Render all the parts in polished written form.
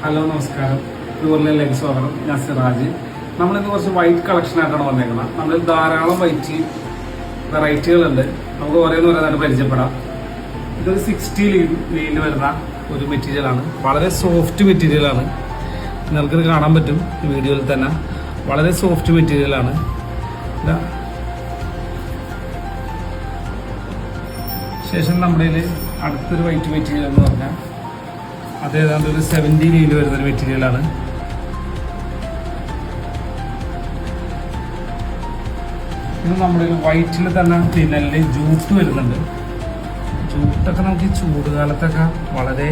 Hello നമസ്കാരം, പ്യൂർലിലേക്ക് സ്വാഗതം. ഞാൻ സിറാജ്. നമ്മളിന്ന് കുറച്ച് വൈറ്റ് കളക്ഷൻ ആയിട്ടാണ് വന്നേക്കുന്നത്. നമ്മളിൽ ധാരാളം വൈറ്റ് വെറൈറ്റികളുണ്ട്. നമുക്ക് ഓരോന്നായിട്ട് പരിചയപ്പെടാം. ഇതൊരു 60 ലീനിൽ വരുന്ന ഒരു മെറ്റീരിയലാണ്. വളരെ സോഫ്റ്റ് മെറ്റീരിയലാണ്. നിങ്ങൾക്കിത് കാണാൻ പറ്റും വീഡിയോയിൽ തന്നെ. വളരെ സോഫ്റ്റ് മെറ്റീരിയലാണ്. ശേഷം നമ്മുടെ അടുത്തൊരു വൈറ്റ് മെറ്റീരിയൽ എന്ന് പറഞ്ഞാൽ അത് ഏതാണ്ട് ഒരു 70 ലീനിൽ വരുന്നൊരു മെറ്റീരിയലാണ്. ഇത് നമ്മുടെ വൈറ്റിൽ തന്നെ തിന്നലിൽ ജൂട്ട് വരുന്നുണ്ട്. ജൂട്ടൊക്കെ നമുക്ക് ഈ ചൂടുകാലത്തൊക്കെ വളരെ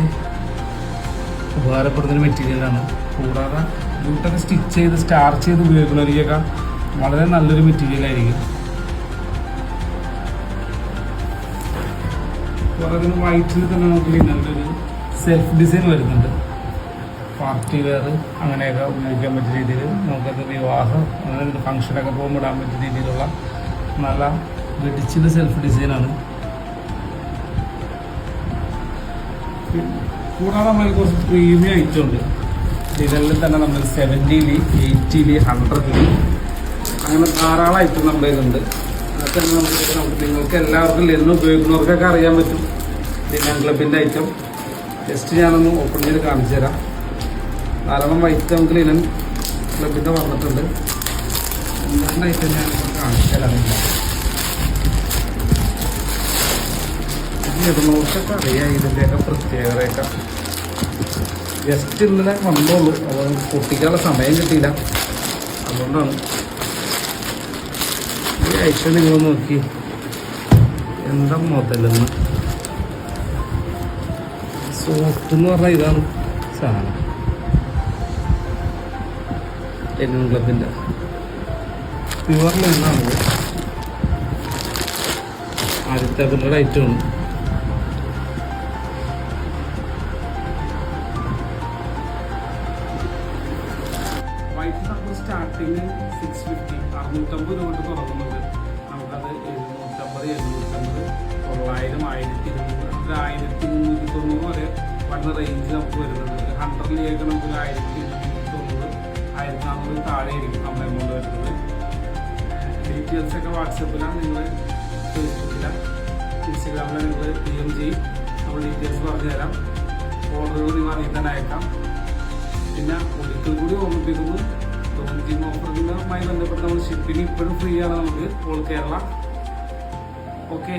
ഉപകാരപ്പെടുന്നൊരു മെറ്റീരിയലാണ്. കൂടാതെ ജൂട്ടൊക്കെ സ്റ്റിച്ച് ചെയ്ത് സ്റ്റാർച്ച് ചെയ്ത് ഉപയോഗിക്കുന്നവർക്കൊക്കെ വളരെ നല്ലൊരു മെറ്റീരിയലായിരിക്കും. വളരെ വൈറ്റിൽ തന്നെ നമുക്ക് നല്ലൊരു സെൽഫ് ഡിസൈൻ വരുന്നുണ്ട്. പാർട്ടി വെയർ അങ്ങനെയൊക്കെ ഉപയോഗിക്കാൻ പറ്റിയ രീതിയിൽ നമുക്കത് വിവാഹം അങ്ങനെ ഫംഗ്ഷനൊക്കെ പോകുമ്പോൾ ഇടാൻ പറ്റിയ രീതിയിലുള്ള നല്ല വെടിച്ചിട്ട് സെൽഫ് ഡിസൈനാണ്. കൂടാതെ നമ്മൾ കുറച്ച് പ്രീമിയം ഐറ്റം ഉണ്ട്. ഇതെല്ലാം തന്നെ നമ്മൾ 70 80 100 അങ്ങനെ ധാരാളം ഐറ്റം നമ്മുടെ കയ്യിലുണ്ട്. അതൊക്കെ നമുക്ക് നിങ്ങൾക്ക് എല്ലാവർക്കും ലെന്ന് ഉപയോഗിക്കുന്നവർക്കൊക്കെ അറിയാൻ പറ്റും. ലിനൻ ക്ലബിൻ്റെ ഐറ്റം ജസ്റ്റ് ഞാനൊന്ന് ഓപ്പൺ ചെയ്ത് കാണിച്ചു തരാം. ധാരാളം വൈറ്റ് നമുക്ക് ലിനൻ ക്ലബിൻ്റെ വന്നിട്ടുണ്ട്. എന്തെങ്കിലും ഐറ്റം ഞാനിപ്പോൾ കാണിച്ചു തരാം. ഇടുന്നവർക്കൊക്കെ അറിയാം ഇതിൻ്റെയൊക്കെ പ്രത്യേകതയൊക്കെ. ജസ്റ്റ് ഇന്നലെ വന്നോളൂ, അത് പൊട്ടിക്കാനുള്ള സമയം കിട്ടിയില്ല. അതുകൊണ്ടാണ് ഈ ഐറ്റം നിങ്ങൾ നോക്കി എന്താ മുതലെന്ന്. സോഫ്റ്റ് എന്ന് പറഞ്ഞാൽ ഇതാണ് സാധനം. ലിനൻ ക്ലബിൻ്റെ പ്യുവർ ലിനാണിത്. ആദ്യത്തെ അവരുടെ ഐറ്റമാണ്. വൈറ്റ് നമുക്ക് സ്റ്റാർട്ടിങ് 650 650 രൂപ തുടങ്ങുന്നത്. നമുക്കത് 750 750 900 1200 1390 വരെ വരുന്ന റേഞ്ച് നമുക്ക് വരുന്നുണ്ട്. 100 നമുക്ക് 1290 1400 താഴെ ആയിരിക്കും നമ്മുടെ എമൗണ്ട് വരുന്നത്. ഡീറ്റെയിൽസ് ഒക്കെ വാട്സപ്പിലാണ്, നിങ്ങൾ ഫേസ്ബുക്കില ഇൻസ്റ്റഗ്രാമിൽ നിങ്ങൾ DM ചെയ്യും. നമ്മൾ ഡീറ്റെയിൽസ് പറഞ്ഞു തരാം. ഓർഡറുകൾ നിങ്ങൾ അതിൽ തന്നെ അയക്കാം. പിന്നെ ഒരിക്കൽ കൂടി ഓർമ്മിപ്പിക്കുന്നു, ലോഞ്ചിങ് ഓഫറുമായി ബന്ധപ്പെട്ട് നമ്മൾ ഷിപ്പിംഗ് ഇപ്പോഴും ഫ്രീ ആണ് നമുക്ക് ഓൾ കേരള. ഓക്കെ.